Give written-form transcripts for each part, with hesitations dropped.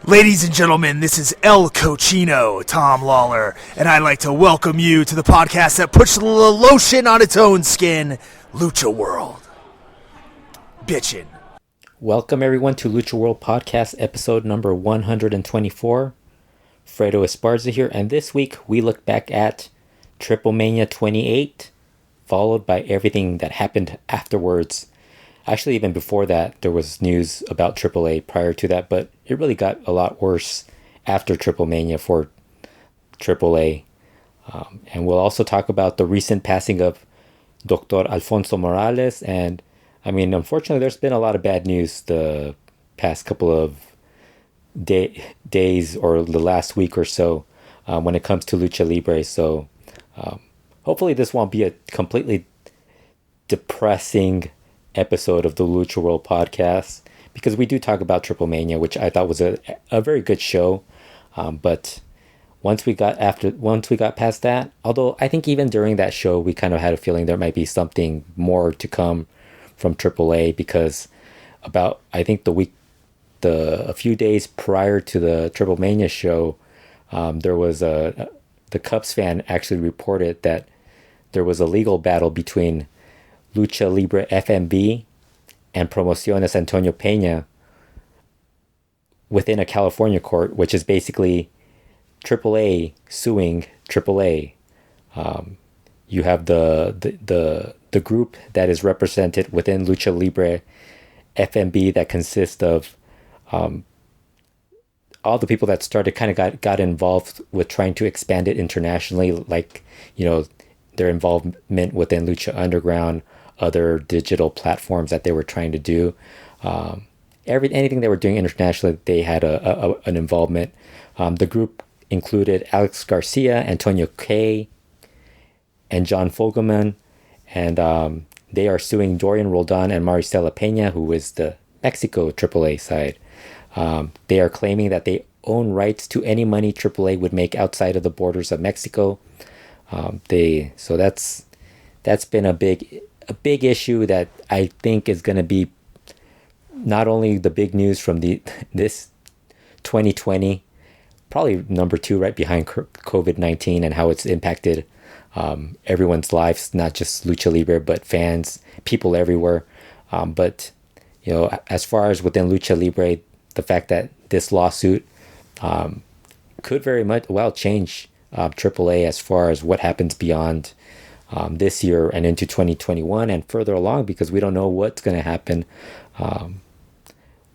Ladies and gentlemen, this is El Cochino, Tom Lawler, and I'd like to welcome you to the podcast that puts the lotion on its own skin, LuchaWorld. Bitchin'. Welcome everyone to LuchaWorld Podcast episode number 124. Fredo Esparza here, and this week we look back at Triplemania XXVIII, followed by everything that happened afterwards. Actually, even before that, there was news about AAA prior to that, but it really got a lot worse after Triplemania for AAA. And we'll also talk about the recent passing of Dr. Alfonso Morales. And, I mean, unfortunately, there's been a lot of bad news the past couple of days or the last week or so when it comes to Lucha Libre. So, hopefully this won't be a completely depressing episode of the LuchaWorld Podcast, because we do talk about Triplemania, which I thought was a very good show. But once we got past that, although I think even during that show we kind of had a feeling there might be something more to come from AAA, because about I think a few days prior to the Triplemania show, there was the Cubs fan actually reported that there was a legal battle between Lucha Libre FMB and Promociones Antonio Peña within a California court, which is basically AAA suing AAA. You have the group that is represented within Lucha Libre FMB that consists of all the people that started kind of got involved with trying to expand it internationally, like, you know, their involvement within Lucha Underground, other digital platforms that they were trying to do. Anything they were doing internationally, they had an involvement. The group included Alex Garcia, Antonio Kay, and John Fogelman, and they are suing Dorian Roldan and Maricela Peña, who is the Mexico AAA side. They are claiming that they own rights to any money AAA would make outside of the borders of Mexico. So that's been a big issue that I think is going to be not only the big news from this 2020, probably number 2 right behind COVID-19 and how it's impacted everyone's lives, not just Lucha Libre, but fans, people everywhere. But, you know, as far as within Lucha Libre, the fact that this lawsuit could very much change AAA as far as what happens beyond this year and into 2021 and further along, because we don't know what's going to happen.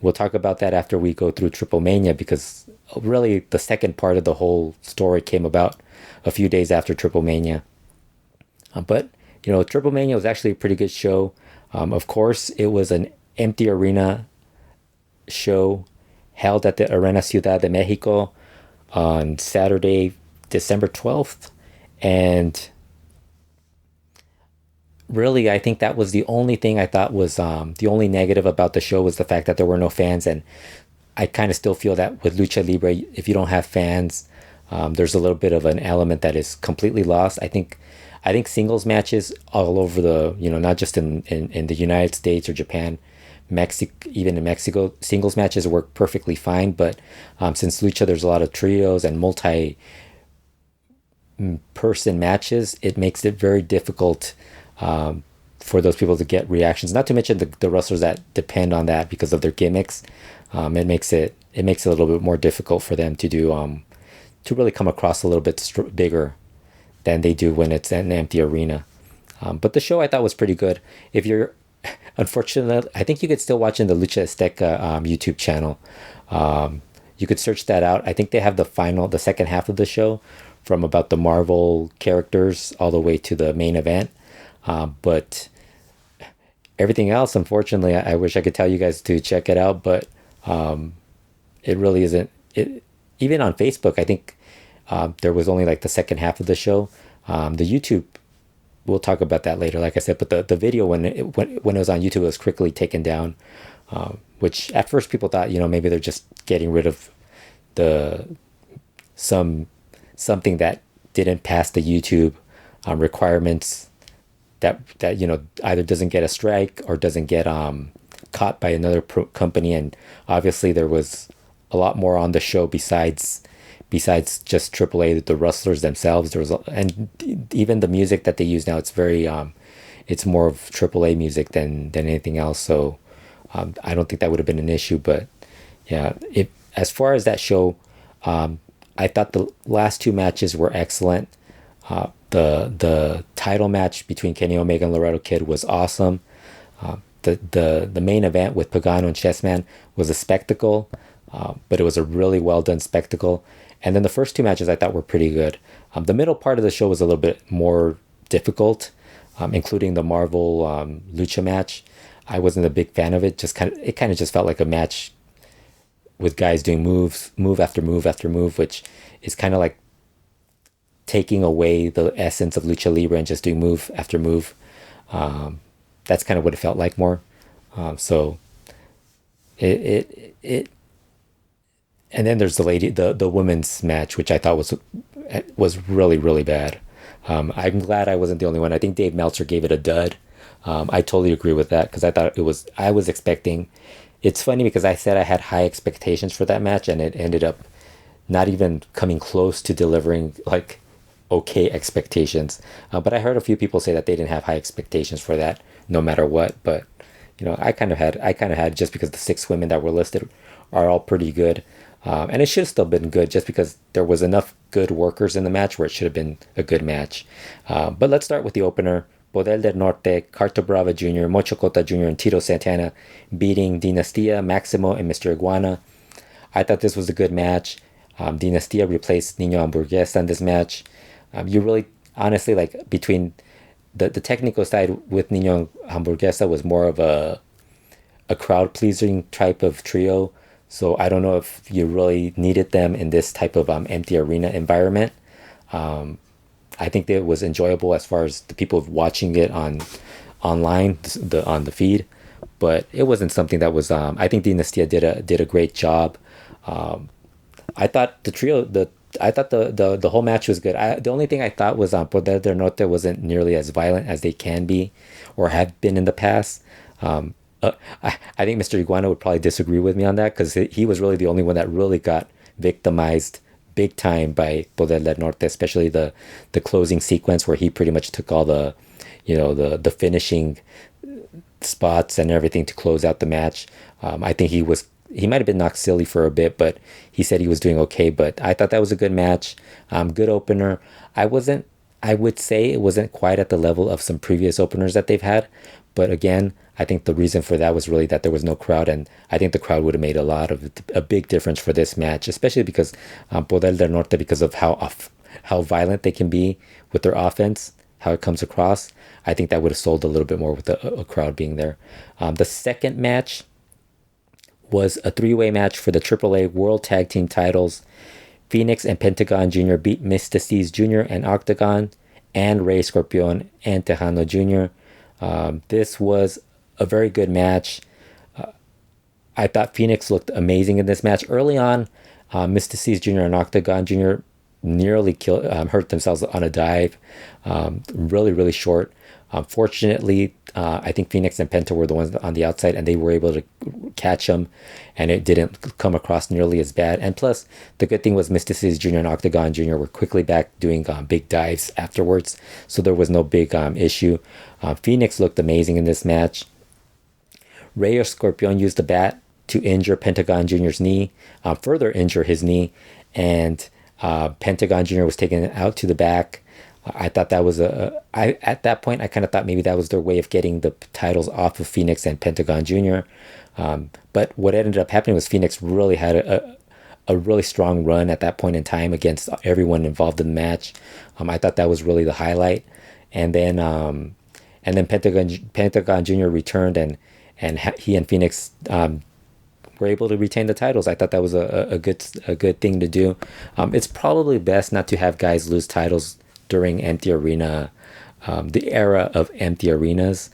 We'll talk about that after we go through Triplemania, because really the second part of the whole story came about a few days after Triplemania. But, you know, Triplemania was actually a pretty good show. Of course, it was an empty arena show held at the Arena Ciudad de Mexico on Saturday, December 12th. And really, I think that was the only thing I thought was the only negative about the show, was the fact that there were no fans. And I kind of still feel that with Lucha Libre, if you don't have fans, there's a little bit of an element that is completely lost. I think singles matches all over not just in the United States or Japan, even in Mexico, singles matches work perfectly fine. But since Lucha, there's a lot of trios and multi-person matches, it makes it very difficult for those people to get reactions. Not to mention the wrestlers that depend on that because of their gimmicks. It makes it a little bit more difficult for them to do to really come across a little bit bigger than they do when it's an empty arena. But the show I thought was pretty good. If you're unfortunately, I think you could still watch in the Lucha Azteca YouTube channel. You could search that out. I think they have the second half of the show, from about the Marvel characters all the way to the main event. But everything else, unfortunately, I wish I could tell you guys to check it out, but it really isn't. Even on Facebook, I think there was only like the second half of the show. The YouTube, we'll talk about that later, like I said, but the video when it was on YouTube, it was quickly taken down, which at first people thought, maybe they're just getting rid of something that didn't pass the YouTube requirements, that either doesn't get a strike or doesn't get caught by another company. And obviously there was a lot more on the show besides just AAA, the wrestlers themselves. And even the music that they use now, it's very it's more of AAA music than anything else. So I don't think that would have been an issue. But yeah, as far as that show, I thought the last two matches were excellent. The title match between Kenny Omega and Laredo Kid was awesome. The main event with Pagano and Chessman was a spectacle, but it was a really well done spectacle. And then the first two matches I thought were pretty good. The middle part of the show was a little bit more difficult, including the Marvel Lucha match. I wasn't a big fan of it. It kind of just felt like a match with guys doing move after move after move, which is kind of like taking away the essence of Lucha Libre and just doing move after move. That's kind of what it felt like more. So it and then there's the women's match, which I thought was really, really bad. I'm glad I wasn't the only one. I think Dave Meltzer gave it a dud. I totally agree with that because I was expecting. It's funny because I said I had high expectations for that match, and it ended up not even coming close to delivering like okay expectations. But I heard a few people say that they didn't have high expectations for that, no matter what. But I kind of had just because the 6 women that were listed are all pretty good. And it should have still been good just because there was enough good workers in the match where it should have been a good match. But let's start with the opener. Poder del Norte, Carto Brava Jr., Mocho Cota Jr., and Tito Santana beating Dinastia, Maximo, and Mr. Iguana. I thought this was a good match. Dinastia replaced Nino Hamburguesa in this match. You really, honestly, like between the technical side with Nino Hamburguesa was more of a crowd-pleasing type of trio. So I don't know if you really needed them in this type of empty arena environment. I think that it was enjoyable as far as the people watching it online, on the feed, but it wasn't something that was. I think Dinastia did a great job. I thought the whole match was good. The only thing I thought was Poder del Norte wasn't nearly as violent as they can be or have been in the past. I think Mr. Iguana would probably disagree with me on that because he was really the only one that really got victimized big time by Poder del Norte, especially the closing sequence where he pretty much took all the finishing spots and everything to close out the match. I think he might have been knocked silly for a bit, but he said he was doing okay. But I thought that was a good match, good opener. I would say it wasn't quite at the level of some previous openers that they've had, but again, I think the reason for that was really that there was no crowd, and I think the crowd would have made a big difference for this match, especially because Poder del Norte, because of how violent they can be with their offense, how it comes across. I think that would have sold a little bit more with a crowd being there. The second match was a 3-way match for the AAA World Tag Team titles. Phoenix and Pentagon Jr. beat Mystices Jr. and Octagon, and Rey Scorpion and Tejano Jr. This was a very good match. I thought Phoenix looked amazing in this match. Early on, Mystices Jr. and Octagon Jr. nearly hurt themselves on a dive. Really, really short. Fortunately, I think Phoenix and Penta were the ones on the outside, and they were able to catch them, and it didn't come across nearly as bad. And plus, the good thing was Mystices Jr. and Octagon Jr. were quickly back doing big dives afterwards, so there was no big issue. Phoenix looked amazing in this match. Rey Scorpion used the bat to injure Pentagon Jr.'s knee, further injure his knee, and Pentagon Jr. was taken out to the back. I thought that was at that point, I kind of thought maybe that was their way of getting the titles off of Phoenix and Pentagon Jr. But what ended up happening was Phoenix really had a really strong run at that point in time against everyone involved in the match. I thought that was really the highlight. And then Pentagon Jr. returned, and he and Phoenix were able to retain the titles. I thought that was a good thing to do. It's probably best not to have guys lose titles during empty arena, the era of empty arenas.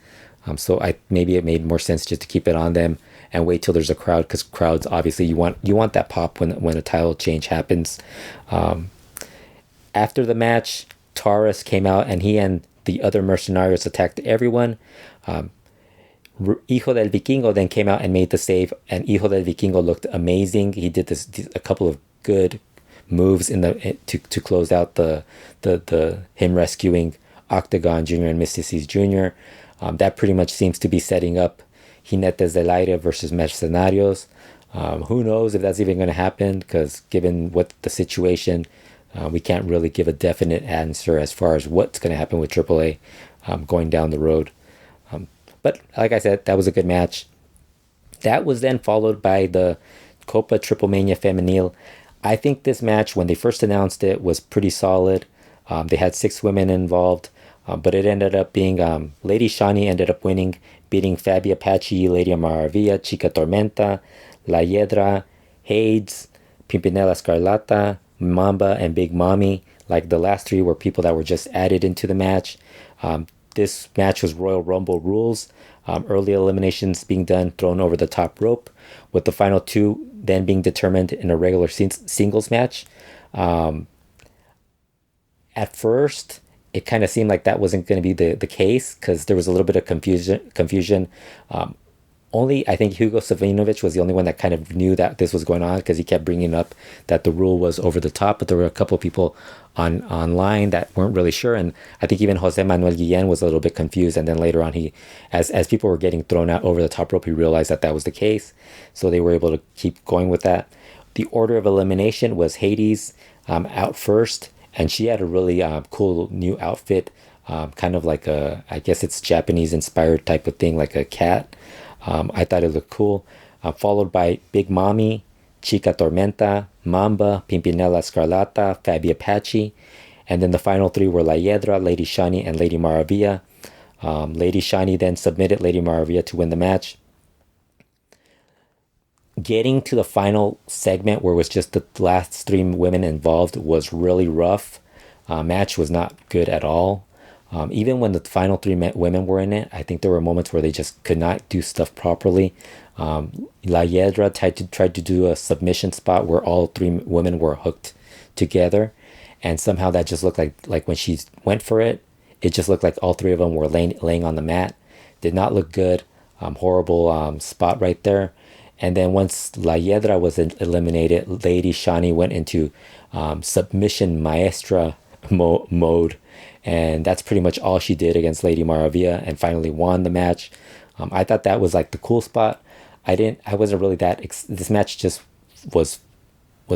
So maybe it made more sense just to keep it on them and wait till there's a crowd, because crowds, obviously you want that pop when a title change happens. After the match, Taurus came out and he and the other mercenarios attacked everyone. Hijo del Vikingo then came out and made the save, and Hijo del Vikingo looked amazing. He did a couple of good moves to close out the him rescuing Octagon Jr. and Mysticis Jr. That pretty much seems to be setting up Jinetes del Aire versus Mercenarios. Who knows if that's even going to happen, because given what the situation, we can't really give a definite answer as far as what's going to happen with AAA going down the road. But like I said, that was a good match. That was then followed by the Copa Triplemania Femenil. I think this match, when they first announced it, was pretty solid. They had 6 women involved, but it ended up being Lady Shani ended up winning, beating Fabi Apache, Lady Maravilla, Chica Tormenta, La Hiedra, Hades, Pimpinela Scarlata, Mamba, and Big Mommy. Like the last 3 were people that were just added into the match. This match was Royal Rumble rules. Early eliminations being done, thrown over the top rope, with the final 2 then being determined in a regular singles match. At first, it kind of seemed like that wasn't going to be the case, because there was a little bit of confusion. Only, I think Hugo Savinovich was the only one that kind of knew that this was going on, because he kept bringing up that the rule was over the top, but there were a couple of people online that weren't really sure, and I think even Jose Manuel Guillen was a little bit confused, and then later on, as people were getting thrown out over the top rope, he realized that was the case, so they were able to keep going with that. The order of elimination was Hades out first, and she had a really cool new outfit, kind of like I guess it's Japanese-inspired type of thing, like a cat. I thought it looked cool. Followed by Big Mommy, Chica Tormenta, Mamba, Pimpinela Scarlata, Fabi Apache. And then the final 3 were La Hiedra, Lady Shani, and Lady Maravilla. Lady Shani then submitted Lady Maravilla to win the match. Getting to the final segment, where it was just the last 3 women involved, was really rough. Match was not good at all. Even when the final 3 women were in it, I think there were moments where they just could not do stuff properly. La Hiedra tried to do a submission spot where all 3 women were hooked together, and somehow that just looked like when she went for it, it just looked like all 3 of them were laying on the mat. Did not look good. Horrible spot right there. And then once La Hiedra was eliminated, Lady Shani went into submission maestra mode. And that's pretty much all she did against Lady Maravilla, and finally won the match. I thought that was like the cool spot. I wasn't really this match just was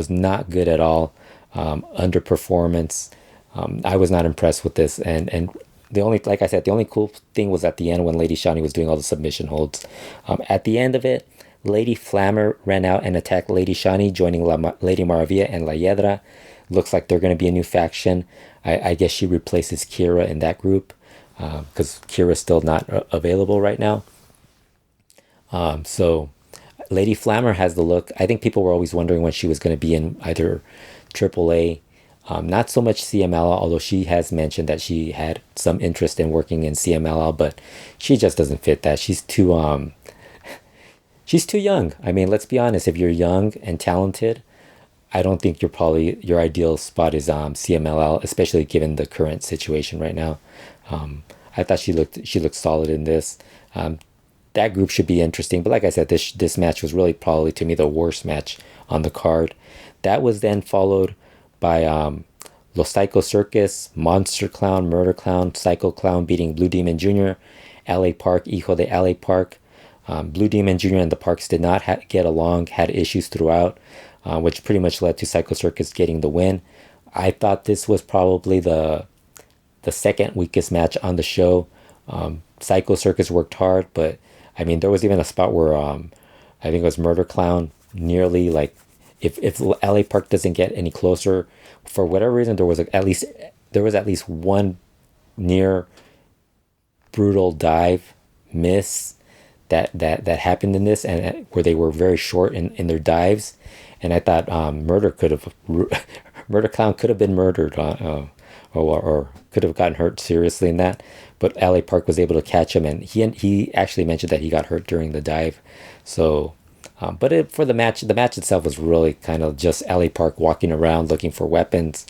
not good at all. Underperformance. I was not impressed with this. And the only, like I said, the only cool thing was at the end when Lady Shani was doing all the submission holds. At the end of it, Lady Flammer ran out and attacked Lady Shani, joining Lady Maravilla and La Hiedra. Looks like they're going to be a new faction. I guess she replaces Kira in that group, because Kira's still not available right now. So Lady Flammer has the look. I think people were always wondering when she was going to be in either AAA, not so much CMLL, although she has mentioned that she had some interest in working in CMLL, but she just doesn't fit that. She's too young. I mean, let's be honest. If you're young and talented, I don't think your ideal spot is CMLL, especially given the current situation right now. I thought she looked solid in this. That group should be interesting, but like I said, this match was really probably to me the worst match on the card. That was then followed by Los Psycho Circus, Monster Clown, Murder Clown, Psycho Clown beating Blue Demon Jr., LA Park, Hijo de LA Park. Blue Demon Jr. and the Parks did not get along, had issues throughout, which pretty much led to Psycho Circus getting the win. I thought this was probably the second weakest match on the show. Psycho Circus worked hard, but I mean, there was even a spot where I think it was Murder Clown nearly, like, if LA Park doesn't get any closer, for whatever reason, there was at least one near brutal dive miss that happened in this, and where they were very short in their dives, and I thought Murder Clown could have been murdered, or could have gotten hurt seriously in that, but LA Park was able to catch him, and he actually mentioned that he got hurt during the dive. So, but for the match itself was really kind of just LA Park walking around looking for weapons.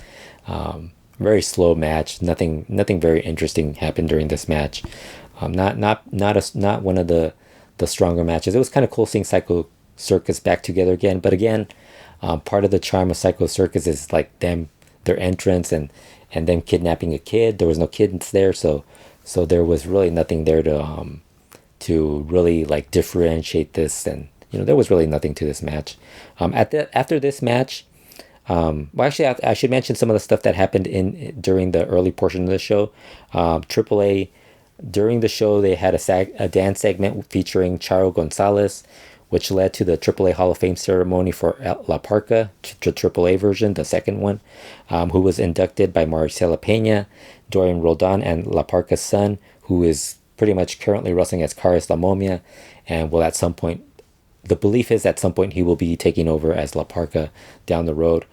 Very slow match. Nothing very interesting happened during this match. Not one of the stronger matches. It was kind of cool seeing Psycho Circus back together again. But again, part of the charm of Psycho Circus is like their entrance and them kidnapping a kid. There was no kids there, so there was really nothing there to really like differentiate this, and there was really nothing to this match. After this match, well, actually, I should mention some of the stuff that happened during the early portion of the show. AAA, during the show, they had a dance segment featuring Charo Gonzalez, which led to the AAA Hall of Fame ceremony for La Parca, the AAA version, the second one, who was inducted by Maricela Peña, Dorian Roldan, and La Parca's son, who is pretty much currently wrestling as Caris La Momia, and will at some point, the belief is at some point he will be taking over as La Parca down the road.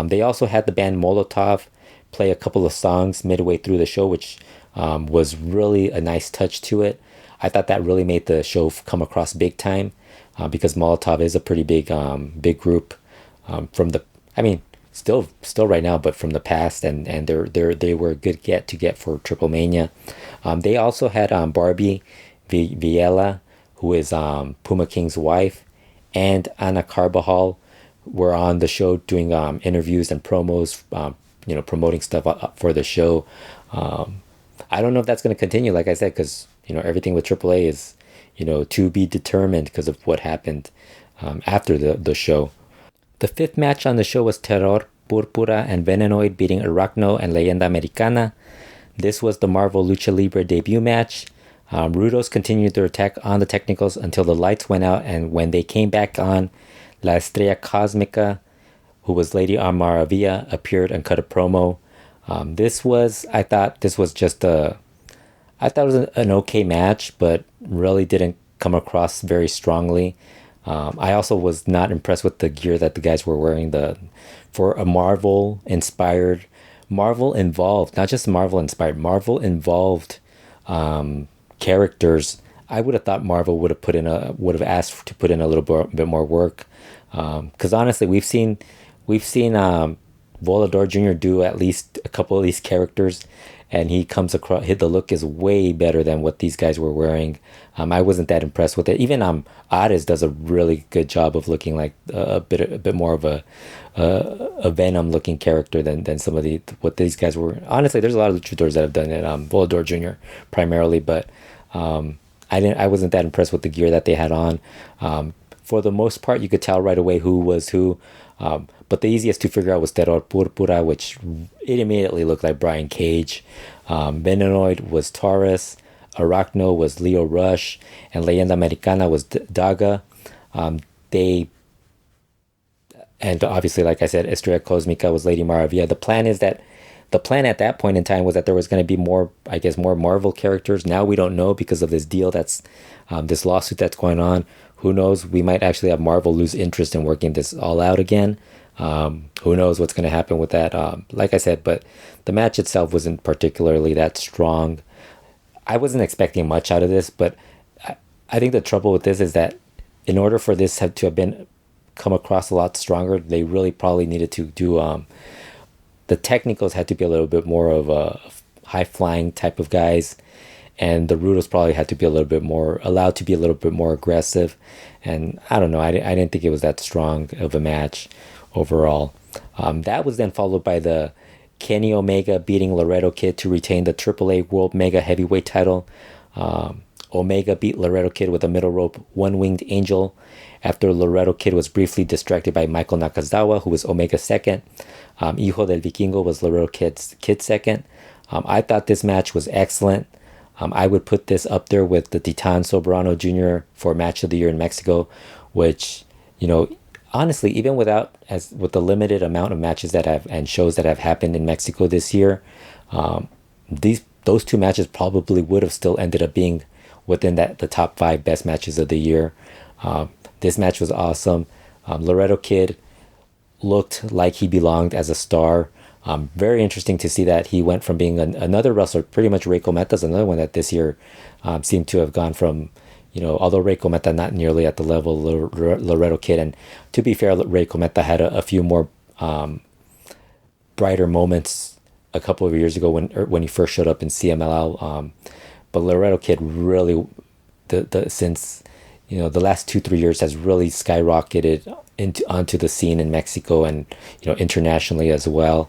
They also had the band Molotov play a couple of songs midway through the show, which was really a nice touch to it. I thought that really made the show come across big time, because Molotov is a pretty big group from the, I mean, still right now, but from the past, and they were a good get for Triplemania. They also had Barbie Villela, who is Puma King's wife, and Ana Carbajal were on the show doing interviews and promos, promoting stuff for the show. I don't know if that's going to continue, like I said, because everything with AAA is to be determined because of what happened after the show. The fifth match on the show was Terror Púrpura and Venenoid beating Aracno and Leyenda Americana. This was the Marvel Lucha Libre debut match. Rudos continued their attack on the technicals until the lights went out, and when they came back on, La Estrella Cósmica, who was Lady Maravilla, appeared and cut a promo. I thought it was an okay match, but really didn't come across very strongly. I also was not impressed with the gear that the guys were wearing. For a Marvel involved, not just Marvel inspired, Marvel involved characters. I would have thought Marvel would have asked to put in a little bit more work. Because honestly, we've seen Volador Jr. do at least a couple of these characters, and he comes across. The look is way better than what these guys were wearing. I wasn't that impressed with it. Even Ares does a really good job of looking like a bit more of a Venom looking character than some of what these guys were. Honestly, there's a lot of luchadors that have done it. Volador Jr. primarily, but I wasn't that impressed with the gear that they had on. For the most part, you could tell right away who was who. But the easiest to figure out was Terror Púrpura, which it immediately looked like Brian Cage. Venenoid was Taurus. Aracno was Leo Rush. And Leyenda Americana was Daga. And obviously, like I said, Estrella Cósmica was Lady Maravilla. The plan at that point in time was that there was going to be more Marvel characters. Now we don't know because of this deal this lawsuit that's going on. Who knows? We might actually have Marvel lose interest in working this all out again. Who knows what's going to happen with that? Like I said, but the match itself wasn't particularly that strong. I wasn't expecting much out of this, but I think the trouble with this is that in order for this to have come across a lot stronger, they really probably needed to do the technicals had to be a little bit more of a high flying type of guys. And the Rudos probably had to be allowed to be a little bit more aggressive. And I don't know, I didn't think it was that strong of a match overall. That was then followed by the Kenny Omega beating Laredo Kid to retain the AAA World Mega Heavyweight title. Omega beat Laredo Kid with a middle rope one-winged angel after Laredo Kid was briefly distracted by Michael Nakazawa, who was Omega's second. Hijo del Vikingo was Laredo Kid's second. I thought this match was excellent. I would put this up there with the Titan Soberano Jr. for Match of the Year in Mexico, which, honestly, even with the limited amount of matches and shows that have happened in Mexico this year, those two matches probably would have still ended up being within the top 5 best matches of the year. This match was awesome. Laredo Kid looked like he belonged as a star. Very interesting to see that he went from being another wrestler, pretty much Rey Cometa's another one that this year seemed to have gone from, although Rey Cometa not nearly at the level of Laredo Kid. And to be fair, Rey Cometa had a few more brighter moments a couple of years ago when he first showed up in CMLL. But Laredo Kid really, since the last 2-3 years has really skyrocketed onto the scene in Mexico and internationally as well.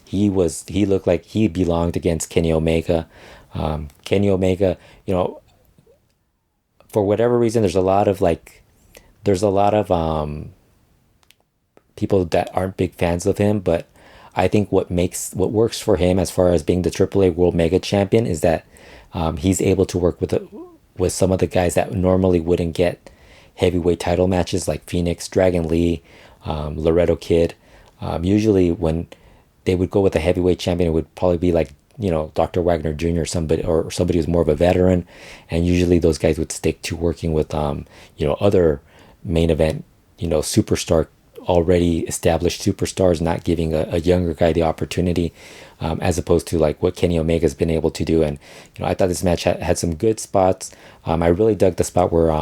He looked like he belonged against Kenny Omega. Kenny Omega, for whatever reason, there's a lot of people that aren't big fans of him, but I think what works for him as far as being the AAA World Mega Champion is that he's able to work with some of the guys that normally wouldn't get heavyweight title matches, like Phoenix, Dragon Lee, Laredo Kid. Usually when they would go with a heavyweight champion, it would probably be like Dr. Wagner Jr. or somebody who's more of a veteran, and usually those guys would stick to working with other main event superstar, already established superstars, not giving a younger guy the opportunity, as opposed to like what Kenny Omega's been able to do. And I thought this match had some good spots. I really dug the spot where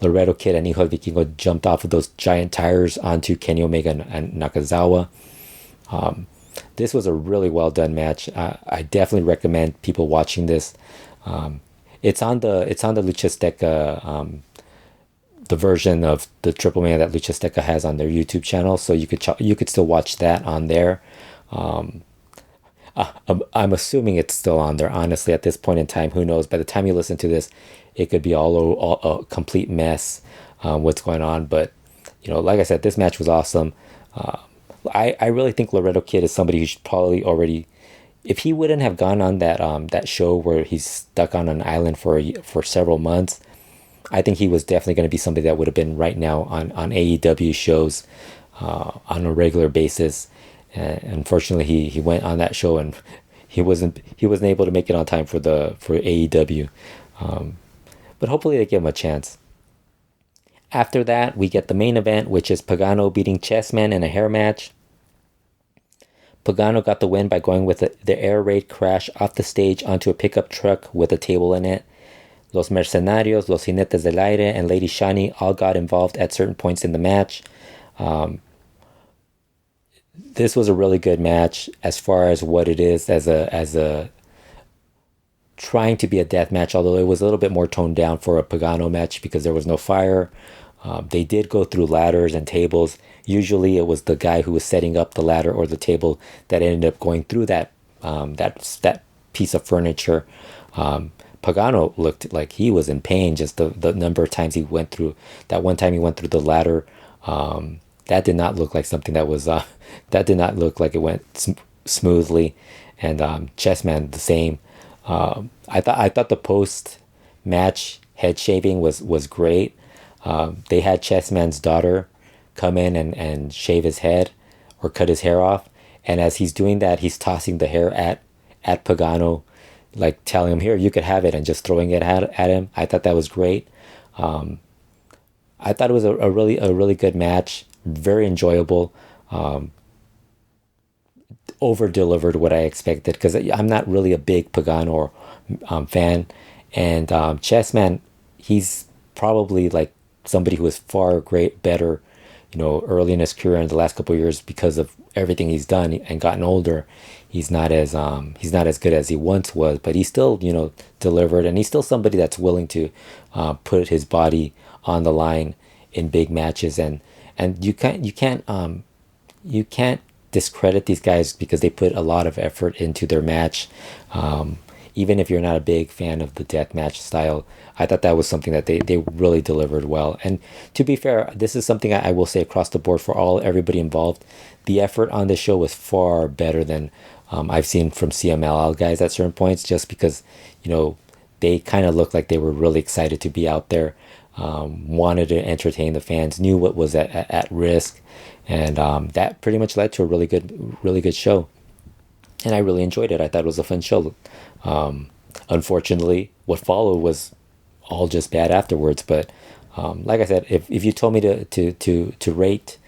Laredo Kid and Hijo del Vikingo jumped off of those giant tires onto Kenny Omega and Nakazawa. This was a really well done match. I definitely recommend people watching this. It's on the Lucha Azteca, the version of the Triplemania that Lucha Azteca has on their YouTube channel, so you could still watch that on there. I'm assuming it's still on there. Honestly, at this point in time, who knows? By the time you listen to this, it could be all a complete mess. What's going on? But like I said, this match was awesome. I really think Laredo Kid is somebody who should probably already, if he wouldn't have gone on that show where he's stuck on an island for several months, I think he was definitely going to be somebody that would have been right now on AEW shows on a regular basis. Unfortunately, he went on that show and he wasn't able to make it on time for AEW. But hopefully they give him a chance. After that, we get the main event, which is Pagano beating Chessman in a hair match. Pagano got the win by going with the air raid crash off the stage onto a pickup truck with a table in it. Los Mercenarios, Los Jinetes del Aire, and Lady Shani all got involved at certain points in the match. This was a really good match as far as what it is as a trying to be a death match, although it was a little bit more toned down for a Pagano match because there was no fire. They did go through ladders and tables. Usually it was the guy who was setting up the ladder or the table that ended up going through that piece of furniture. Pagano looked like he was in pain, just the number of times he went through. That one time he went through the ladder, that did not look like something that did not look like it went smoothly. And Chessman the same. I thought the post match head shaving was great. They had Chessman's daughter come in and shave his head or cut his hair off, and as he's doing that, he's tossing the hair at Pagano, like telling him, "Here, you could have it," and just throwing it at him. I thought that was great. I thought it was a really good match, very enjoyable. Over delivered what I expected because I'm not really a big Pagano fan, and Chessman, he's probably like somebody who was far better, early in his career in the last couple of years because of everything he's done and gotten older. He's not as good as he once was, but he still delivered, and he's still somebody that's willing to put his body on the line in big matches, and you can't discredit these guys because they put a lot of effort into their match. Even if you're not a big fan of the death match style, I thought that was something that they really delivered well. And to be fair, this is something I will say across the board for everybody involved. The effort on this show was far better than I've seen from CMLL guys at certain points, just because they kind of looked like they were really excited to be out there, wanted to entertain the fans, knew what was at risk, and that pretty much led to a really good show. And I really enjoyed it. I thought it was a fun show. Unfortunately, what followed was all just bad afterwards. But like I said, if you told me to rate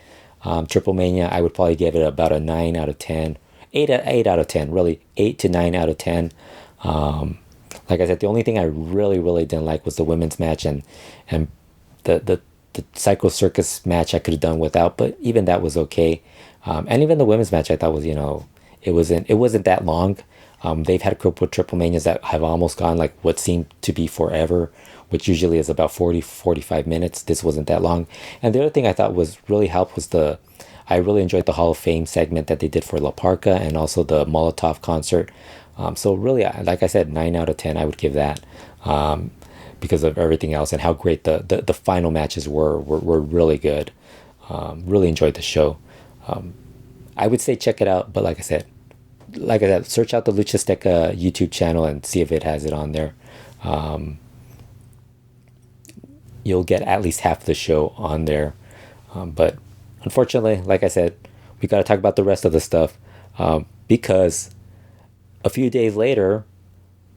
Triplemania, I would probably give it about a 9 out of 10. 8 out of 10, really. 8 to 9 out of 10. Like I said, the only thing I really didn't like was the women's match, and the Psycho Circus match I could have done without, but even that was okay. And even the women's match I thought was, it wasn't that long. They've had a couple of Triplemanias that have almost gone like what seemed to be forever, which usually is about 40-45 minutes. This wasn't that long. And the other thing I thought was really helped was I really enjoyed the Hall of Fame segment that they did for La Parka, and also the Molotov concert. So really, like I said, 9 out of 10, I would give that, because of everything else and how great the final matches were really good. Really enjoyed the show. I would say check it out, but like I said, search out the Luchasteca YouTube channel and see if it has it on there. You'll get at least half the show on there. But unfortunately, like I said, we got to talk about the rest of the stuff, because a few days later,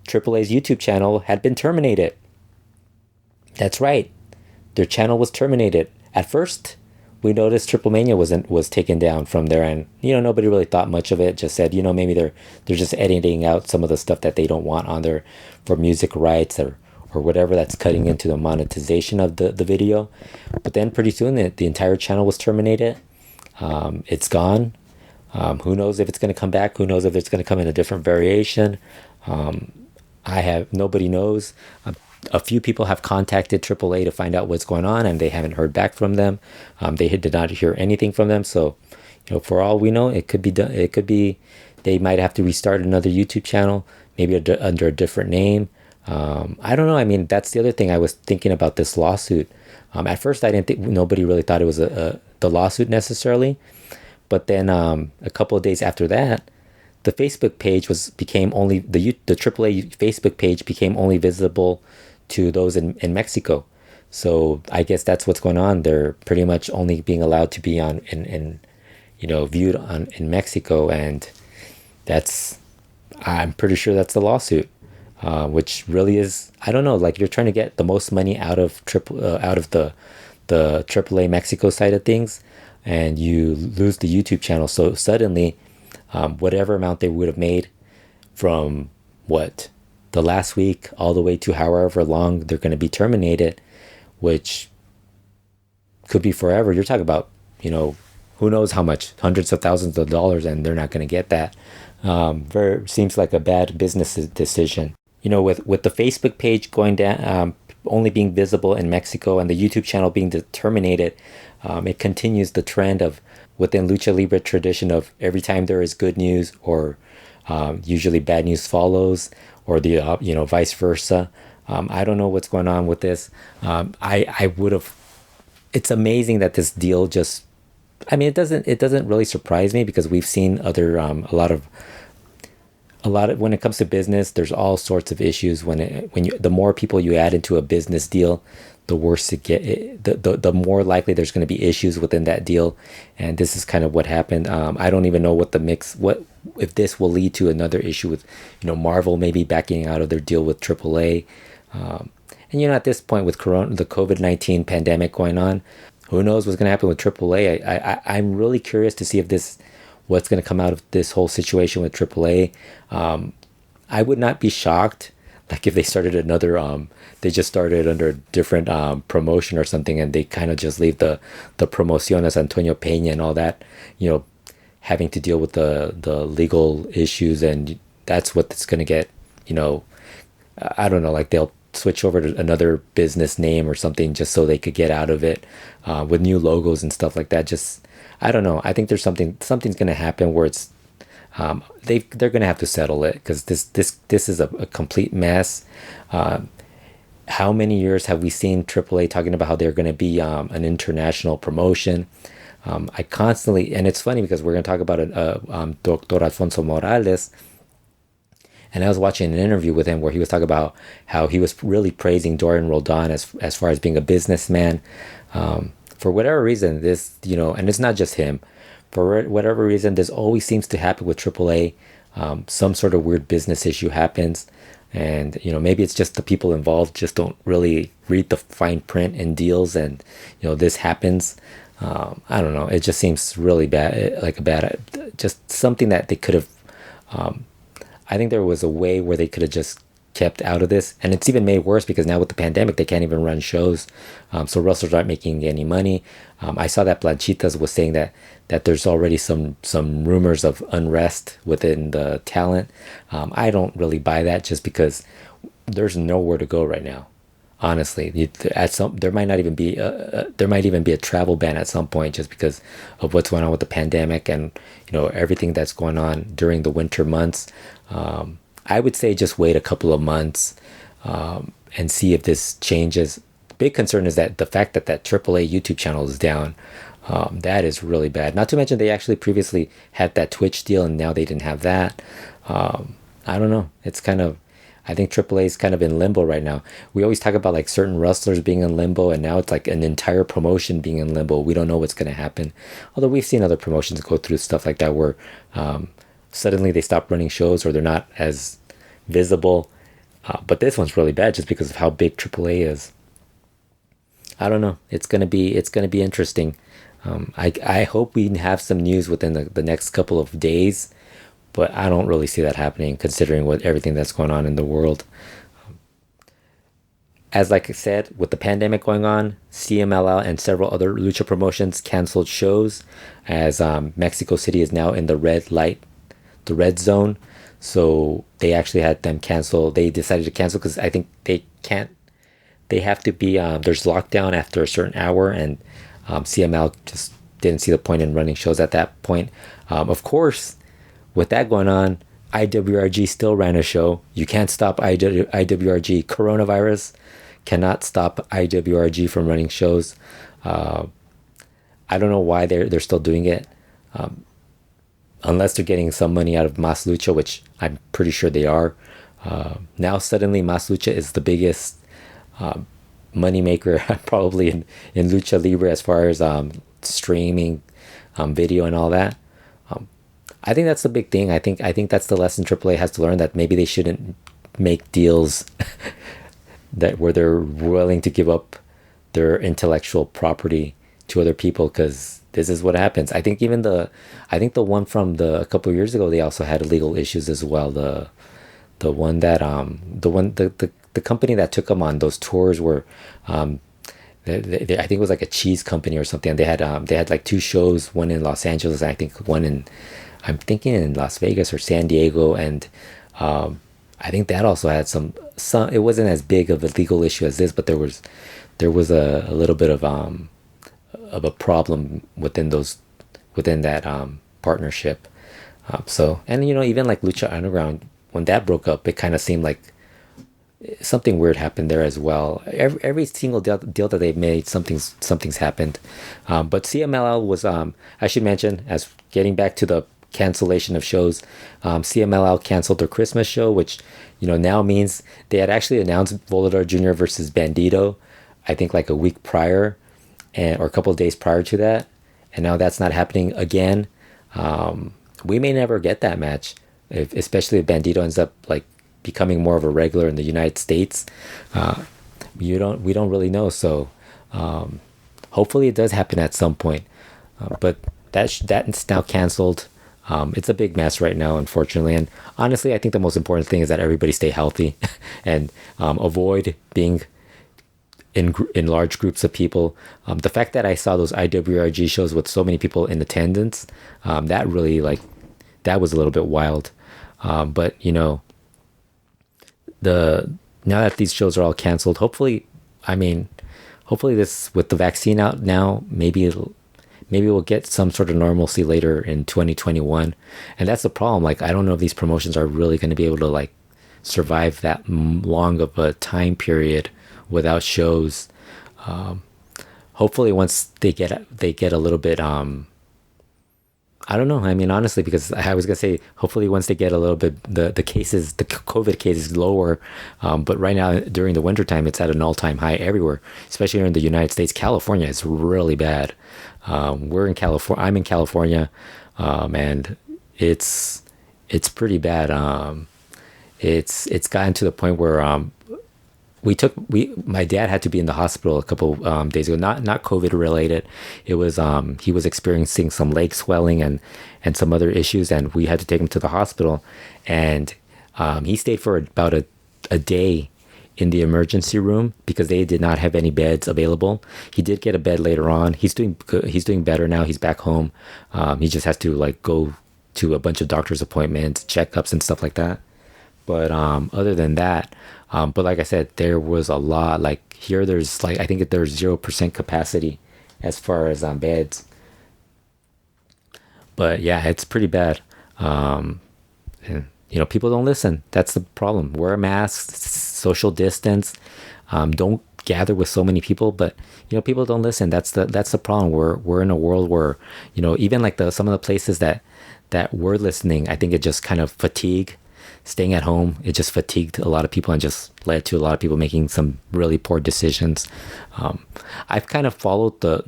AAA's YouTube channel had been terminated. That's right. Their channel was terminated. At first, we noticed Triplemania was taken down from there, and nobody really thought much of it. Just said, maybe they're just editing out some of the stuff that they don't want on there for music rights or whatever that's cutting into the monetization of the video. But then pretty soon the entire channel was terminated. It's gone. Who knows if it's going to come back? Who knows if it's going to come in a different variation? Nobody knows. A few people have contacted AAA to find out what's going on, and they haven't heard back from them. They did not hear anything from them. So, for all we know, it could be done. It could be they might have to restart another YouTube channel, maybe under a different name. I don't know. I mean, that's the other thing I was thinking about this lawsuit. At first, I didn't think nobody really thought it was the lawsuit necessarily, but then a couple of days after that, the Facebook page became only the AAA Facebook page became only visible to those in Mexico. So I guess that's what's going on. They're pretty much only being allowed to be viewed in Mexico, and I'm pretty sure that's the lawsuit. Which really is, I don't know, like you're trying to get the most money out of the AAA Mexico side of things, and you lose the YouTube channel. So suddenly, whatever amount they would have made from the last week all the way to however long they're going to be terminated, which could be forever. You're talking about, who knows how much, hundreds of thousands of dollars, and they're not going to get that. Seems like a bad business decision. With the Facebook page going down, only being visible in Mexico, and the YouTube channel being terminated, it continues the trend of within Lucha Libre tradition of every time there is good news, or usually bad news follows, or the vice versa. I don't know what's going on with this. I would have. It's amazing that this deal just. I mean, it doesn't really surprise me, because we've seen other a lot of when it comes to business, there's all sorts of issues the more people you add into a business deal, the worse it get. The more likely there's going to be issues within that deal, and this is kind of what happened. I don't even know what if this will lead to another issue with Marvel maybe backing out of their deal with AAA, and at this point with the COVID-19 pandemic going on, who knows what's going to happen with AAA. I'm really curious to see what's going to come out of this whole situation with AAA. I would not be shocked, like if they started they just started under a different promotion or something, and they kind of just leave the Promociones Antonio Peña and all that, having to deal with the legal issues, and that's what it's going to get. I don't know, like they'll switch over to another business name or something just so they could get out of it, with new logos and stuff like that. Just, I don't know. I think there's something's going to happen where it's they're going to have to settle it, because this is a complete mess. How many years have we seen AAA talking about how they're going to be an international promotion? I constantly, and it's funny because we're going to talk about Dr. Alfonso Morales. And I was watching an interview with him where he was talking about how he was really praising Dorian Roldan as far as being a businessman. For whatever reason, this, and it's not just him. For whatever reason, this always seems to happen with AAA. Some sort of weird business issue happens. And, maybe it's just the people involved just don't really read the fine print in deals. And, this happens. I don't know. It just seems really bad, just something that they could have... I think there was a way where they could have just kept out of this. And it's even made worse because now with the pandemic, they can't even run shows. So wrestlers aren't making any money. I saw that Blanchitas was saying that there's already some rumors of unrest within the talent. I don't really buy that just because there's nowhere to go right now. Honestly, there might even be a travel ban at some point just because of what's going on with the pandemic and everything that's going on during the winter months. I would say just wait a couple of months and see if this changes. The big concern is that the fact that AAA YouTube channel is down. That is really bad. Not to mention they actually previously had that Twitch deal and now they didn't have that. I don't know. I think AAA is kind of in limbo right now. We always talk about like certain wrestlers being in limbo, and now it's like an entire promotion being in limbo. We don't know what's going to happen. Although we've seen other promotions go through stuff like that where suddenly they stop running shows or they're not as visible. But this one's really bad just because of how big AAA is. I don't know. It's gonna be interesting. I hope we have some news within the next couple of days. But I don't really see that happening considering everything that's going on in the world. As like I said, with the pandemic going on, CMLL and several other lucha promotions canceled shows as Mexico City is now in the red zone. So they actually had them cancel. They decided to cancel because I think they have to be, there's lockdown after a certain hour, and CML just didn't see the point in running shows at that point. Of course, with that going on, IWRG still ran a show. You can't stop IWRG. Coronavirus cannot stop IWRG from running shows. I don't know why they're still doing it. Unless they're getting some money out of Mas Lucha, which I'm pretty sure they are. Now suddenly Mas Lucha is the biggest moneymaker probably in Lucha Libre as far as streaming video and all that. I think that's the big thing. I think that's the lesson AAA has to learn, that maybe they shouldn't make deals where they're willing to give up their intellectual property to other people, because this is what happens. I think the one from a couple of years ago, they also had legal issues as well. The company that took them on those tours were I think it was like a cheese company or something. They had like two shows, one in Los Angeles and I think one in Las Vegas or San Diego, and I think that also had some. It wasn't as big of a legal issue as this, but there was a little bit of a problem within that partnership. So, and even like Lucha Underground, when that broke up, it kind of seemed like something weird happened there as well. Every single deal that they've made, something's happened. But CMLL was, I should mention, as getting back to the cancellation of shows, CMLL canceled their Christmas show, which now means they had actually announced Volador Jr. versus Bandito, I think like a week prior, or a couple of days prior to that, and now that's not happening again. We may never get that match, especially if Bandito ends up like becoming more of a regular in the United States. We don't really know. So hopefully it does happen at some point. But that's now canceled. It's a big mess right now, unfortunately. And honestly, I think the most important thing is that everybody stay healthy and avoid being in large groups of people. The fact that I saw those IWRG shows with so many people in attendance, that really that was a little bit wild. But now that these shows are all canceled, hopefully this, with the vaccine out now, maybe we'll get some sort of normalcy later in 2021. And that's the problem. Like, I don't know if these promotions are really going to be able to like survive that long of a time period without shows. Hopefully once they get a little bit, I don't know. I mean, honestly, because I was going to say, hopefully once they get a little bit, the COVID cases lower. But right now during the wintertime, it's at an all-time high everywhere, especially here in the United States. California is really bad. We're in California. I'm in California. And it's pretty bad. It's gotten to the point where, my dad had to be in the hospital a couple days ago, not COVID related. It was he was experiencing some leg swelling and some other issues, and we had to take him to the hospital. And he stayed for about a day in the emergency room because they did not have any beds available. He did get a bed later on. He's doing good. He's doing better now. He's back home. He just has to like go to a bunch of doctor's appointments, checkups, and stuff like that. But other than that, but like I said, there was a lot. Like here, there's like I think there's 0% capacity as far as beds. But yeah, it's pretty bad. And people don't listen. That's the problem. Wear a mask, social distance. Don't gather with so many people. But people don't listen. That's the problem. We're in a world where even like some of the places that were listening, I think it just kind of fatigue. Staying at home, it just fatigued a lot of people and just led to a lot of people making some really poor decisions. I've kind of followed the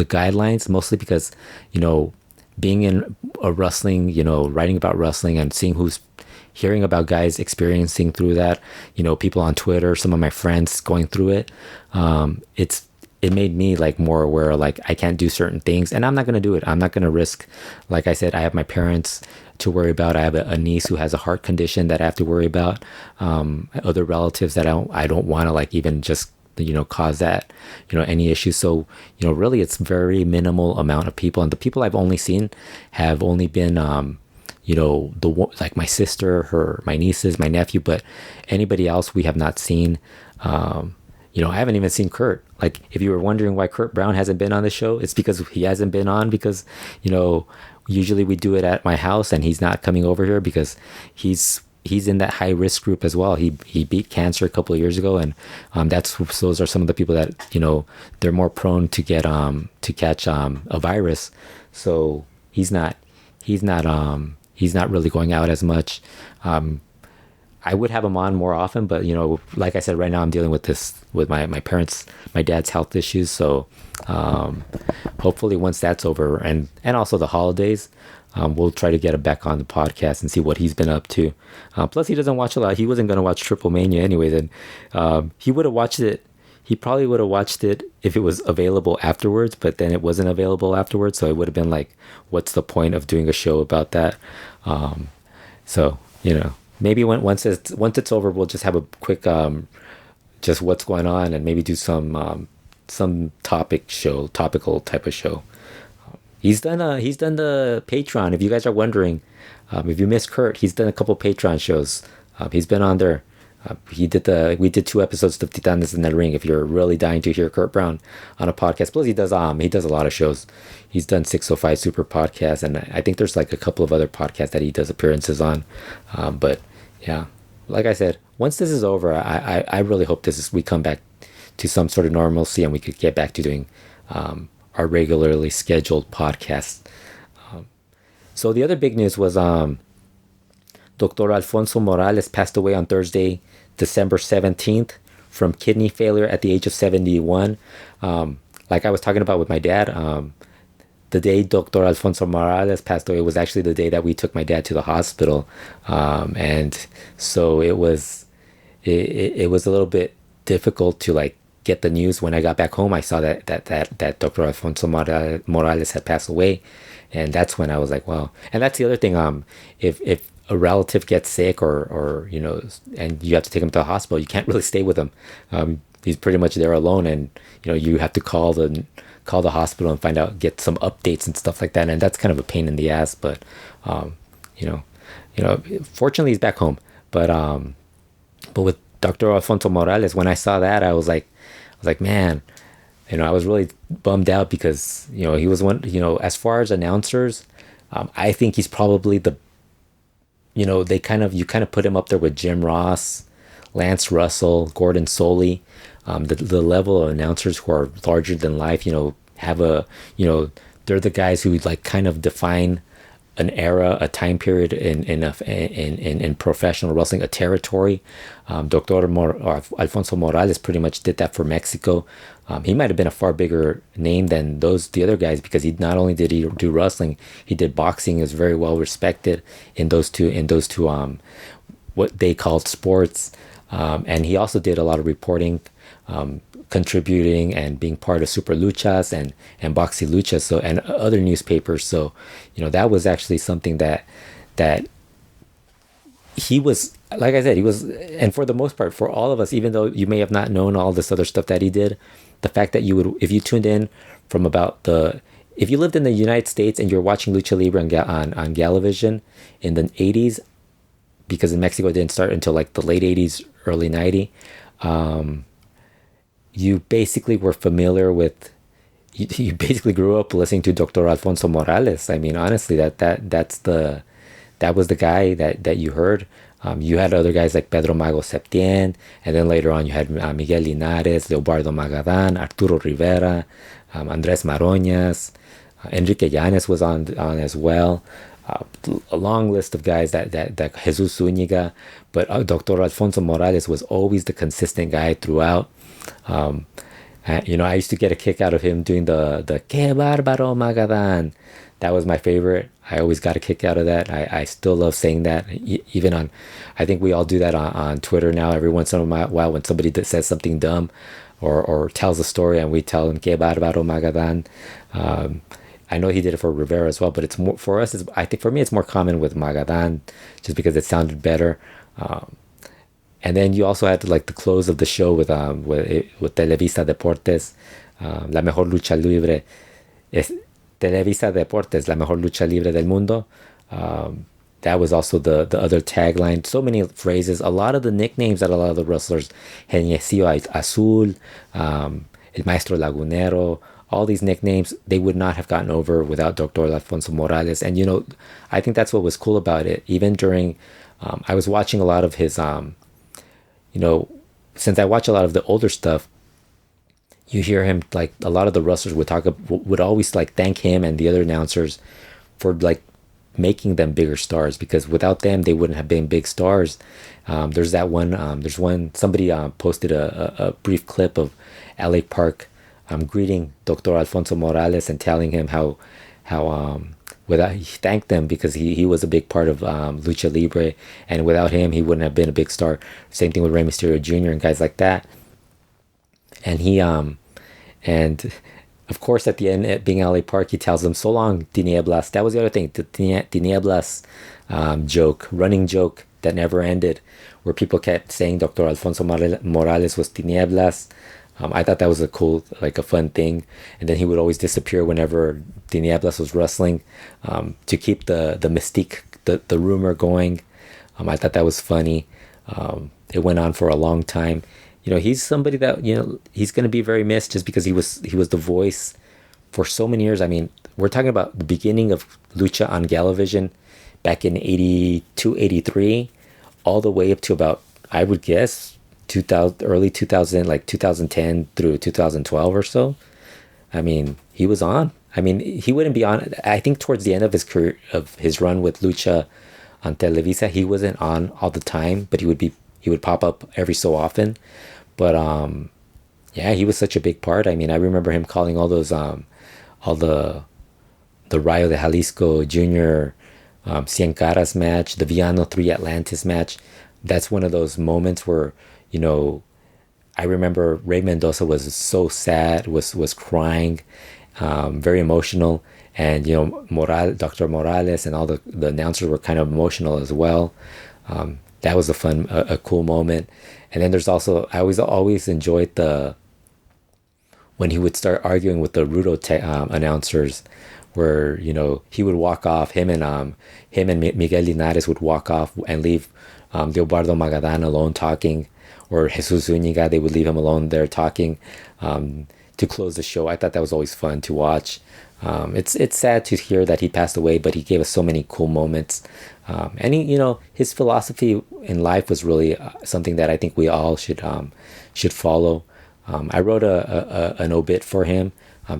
guidelines mostly because being in a wrestling, writing about wrestling and seeing who's hearing about guys experiencing through that, people on Twitter, some of my friends going through it. It made me like more aware, like I can't do certain things and I'm not going to do it. I'm not going to risk, like I said, I have my parents to worry about. I have a niece who has a heart condition that I have to worry about. Other relatives that I don't want to like even just, cause that, any issues. So, really it's very minimal amount of people. And the people I've only seen have only been, like my sister, my nieces, my nephew, but anybody else we have not seen. I haven't even seen Kurt. Like, if you were wondering why Kurt Brown hasn't been on the show, it's because he hasn't been on because, usually we do it at my house and he's not coming over here because he's in that high risk group as well. He beat cancer a couple of years ago. And, those are some of the people that, they're more prone to get, to catch, a virus. So he's not really going out as much. I would have him on more often, but like I said, right now I'm dealing with my parents, my dad's health issues. So hopefully once that's over and also the holidays, we'll try to get him back on the podcast and see what he's been up to. Plus he doesn't watch a lot. He wasn't going to watch Triplemania anyway. Then he would have watched it. He probably would have watched it if it was available afterwards, but then it wasn't available afterwards. So it would have been like, what's the point of doing a show about that? Maybe once it's over, we'll just have a quick, just what's going on and maybe do some topical type of show. He's done the Patreon. If you guys are wondering, if you missed Kurt, he's done a couple Patreon shows. He's been on there. We did 2 episodes of Titanes in the Ring. If you're really dying to hear Kurt Brown on a podcast, plus he does a lot of shows. He's done 605 Super Podcast, and I think there's like a couple of other podcasts that he does appearances on. But yeah, like I said, once this is over, I really hope we come back to some sort of normalcy and we could get back to doing our regularly scheduled podcasts. So the other big news was Dr. Alfonso Morales passed away on Thursday, December 17th from kidney failure at the age of 71. Like I was talking about with my dad, the day Dr. Alfonso Morales passed away was actually the day that we took my dad to the hospital. And so it was a little bit difficult to like get the news. When I got back home, I saw that Dr. Alfonso Morales had passed away. And that's when I was like, wow. And that's the other thing. If a relative gets sick or and you have to take him to the hospital, you can't really stay with him. He's pretty much there alone, and you have to call the hospital and get some updates and stuff like that. And that's kind of a pain in the ass. But fortunately he's back home. But with Dr. Alfonso Morales, when I saw that, I was like, man. I was really bummed out because, he was one, as far as announcers, I think he's probably you kind of put him up there with Jim Ross, Lance Russell, Gordon Soley, the level of announcers who are larger than life, have they're the guys who like kind of define an era, a time period in professional wrestling, a territory. Alfonso Morales pretty much did that for Mexico. He might have been a far bigger name than the other guys because he not only did he do wrestling, he did boxing. He was very well respected in those two what they called sports, and he also did a lot of reporting, contributing and being part of Super Luchas and Boxy Lucha, so and other newspapers. So that was actually something that he was like I said, he was, and for the most part, for all of us, even though you may have not known all this other stuff that he did, the fact that you would, if you tuned in from about if you lived in the United States and you're watching Lucha Libre on Galavision in the 80s, because in Mexico it didn't start until like the late 80s, early 90s, you basically were familiar with, you basically grew up listening to Dr. Alfonso Morales. I mean, honestly, that was the guy that you heard. You had other guys like Pedro Mago Septien, and then later on you had Miguel Linares, Leobardo Magadan, Arturo Rivera, Andres Maroñas, Enrique Llanes was on as well. A long list of guys that Jesus Zúñiga, but Dr. Alfonso Morales was always the consistent guy throughout. I used to get a kick out of him doing the "Que bárbaro Magadan." That was my favorite. I always got a kick out of that. I still love saying that, even on, I think we all do that on Twitter now. Every once in a while, when somebody says something dumb, or tells a story, and we tell them "Que bárbaro Magadan." I know he did it for Rivera as well, but it's more for us. I think for me, it's more common with Magadan, just because it sounded better. And then you also had like the close of the show with Televisa Deportes, la mejor lucha libre, Televisa Deportes, la mejor lucha libre del mundo. That was also the other tagline. So many phrases. A lot of the nicknames that a lot of the wrestlers, Geniecillo Azul, El Maestro Lagunero, all these nicknames, they would not have gotten over without Dr. Alfonso Morales. And I think that's what was cool about it. Even during, I was watching a lot of his, since I watch a lot of the older stuff, you hear him, like a lot of the wrestlers would always like thank him and the other announcers for like making them bigger stars, because without them they wouldn't have been big stars. There's somebody posted a brief clip of LA Park greeting Dr. Alfonso Morales and telling him how he thanked them because he was a big part of Lucha Libre, and without him he wouldn't have been a big star. Same thing with Rey Mysterio Jr. and guys like that. And he and of course at the end, at being LA Park, he tells them "So long, Tinieblas." That was the other thing, the Tinieblas running joke that never ended, where people kept saying Dr. Alfonso Morales was Tinieblas. I thought that was a cool, like a fun thing. And then he would always disappear whenever Tinieblas was wrestling, to keep the mystique, the rumor going. I thought that was funny. It went on for a long time. He's somebody that, he's going to be very missed, just because he was the voice for so many years. I mean, we're talking about the beginning of Lucha on Galavision back in 82, 83, all the way up to about, I would guess, early 2000, like 2010 through 2012 or so. I mean, he was on. I mean, he wouldn't be on. I think towards the end of his career, of his run with Lucha on Televisa, he wasn't on all the time, but he would pop up every so often. But yeah, he was such a big part. I mean, I remember him calling all those all the Rayo de Jalisco Junior Cien Caras match, the Villano 3 Atlantis match. That's one of those moments where, I remember Rey Mendoza was so sad, was crying, very emotional, and Dr. Morales and all the announcers were kind of emotional as well. That was a cool moment. And then there's also, I always enjoyed when he would start arguing with the Rudo announcers, where he would walk off. Him and Miguel Linares would walk off and leave Leobardo Magadan alone talking, or Jesus Zúñiga, they would leave him alone there talking, to close the show. I thought that was always fun to watch. It's sad to hear that he passed away, but he gave us so many cool moments. And his philosophy in life was really something that I think we all should follow. I wrote an obit for him.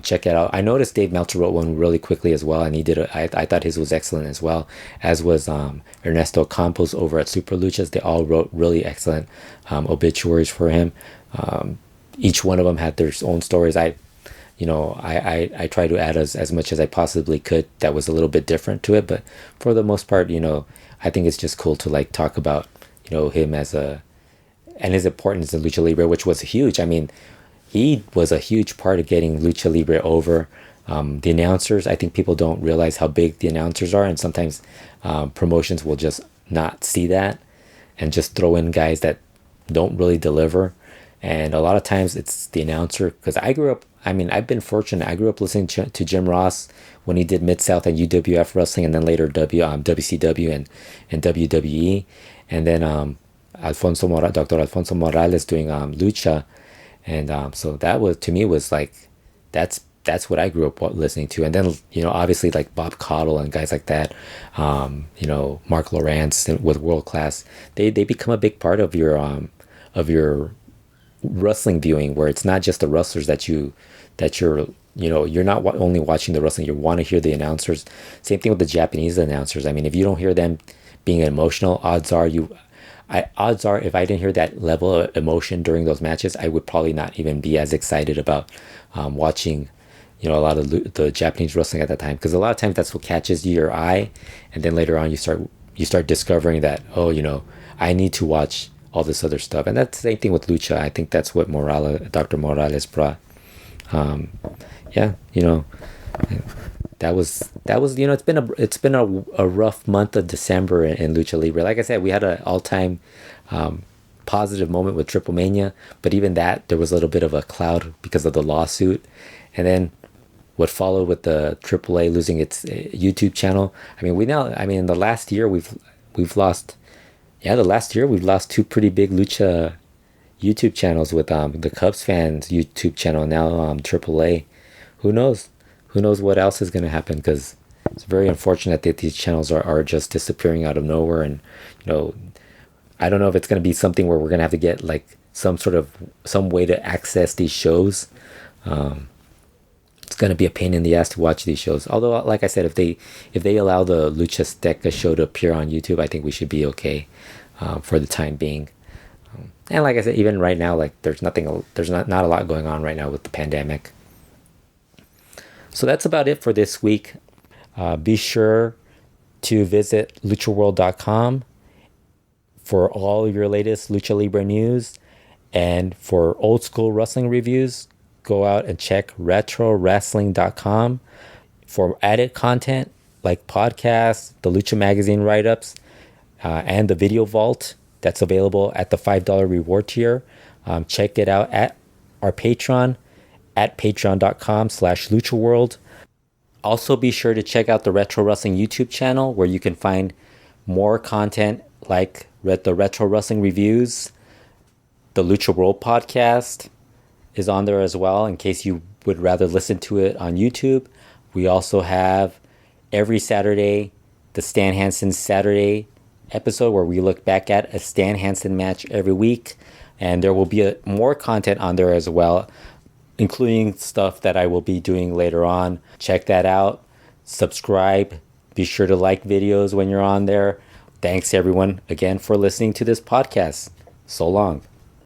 Check it out. I noticed Dave Meltzer wrote one really quickly as well, and he did. I thought his was excellent as well, as was Ernesto Campos over at Super Luchas. They all wrote really excellent obituaries for him. Each one of them had their own stories. I try to add as much as I possibly could that was a little bit different to it, but for the most part, I think it's just cool to like talk about him and his importance in Lucha Libre, which was huge. I mean, he was a huge part of getting Lucha Libre over. The announcers, I think people don't realize how big the announcers are, and sometimes promotions will just not see that. and just throw in guys that don't really deliver. And a lot of times it's the announcer, because I've been fortunate. I grew up listening to Jim Ross when he did Mid-South and UWF Wrestling, and then later WCW and WWE. And then Dr. Alfonso Morales doing Lucha. And so that was, to me, was like, that's what I grew up listening to. And then, obviously like Bob Caudle and guys like that, Mark Lawrence with World Class, they become a big part of your wrestling viewing, where it's not just the wrestlers that you're not only watching the wrestling, you want to hear the announcers. Same thing with the Japanese announcers. I mean, if you don't hear them being emotional, odds are if I didn't hear that level of emotion during those matches, I would probably not even be as excited about watching a lot of the Japanese wrestling at that time, because a lot of times that's what catches your eye, and then later on you start discovering that, I need to watch all this other stuff. And that's the same thing with Lucha. I think that's what Dr. Morales brought. That was it's been a rough month of December in Lucha Libre. Like I said, we had an all-time positive moment with Triplemania, but even that, there was a little bit of a cloud because of the lawsuit. And then what followed with the AAA losing its YouTube channel. In the last year we've lost two pretty big Lucha YouTube channels, with the Cubs fans YouTube channel, now AAA. Who knows what else is going to happen, because it's very unfortunate that these channels are just disappearing out of nowhere. And I don't know if it's going to be something where we're going to have to get like some way to access these shows. It's going to be a pain in the ass to watch these shows. Although, like I said, if they allow the Lucha Azteca show to appear on YouTube, I think we should be okay for the time being. And like I said, even right now, like there's not a lot going on right now with the pandemic. So that's about it for this week. Be sure to visit LuchaWorld.com for all your latest Lucha Libre news, and for old school wrestling reviews, go out and check RetroWrestling.com for added content like podcasts, the Lucha Magazine write-ups, and the Video Vault that's available at the $5 reward tier. Check it out at our Patreon at patreon.com/LuchaWorld. Also, be sure to check out the Retro Wrestling YouTube channel, where you can find more content like the Retro Wrestling reviews. The LuchaWorld Podcast is on there as well, in case you would rather listen to it on YouTube. We also have every Saturday the Stan Hansen Saturday episode, where we look back at a Stan Hansen match every week, and there will be more content on there as well, including stuff that I will be doing later on. Check that out. Subscribe. Be sure to like videos when you're on there. Thanks everyone again for listening to this podcast. So long.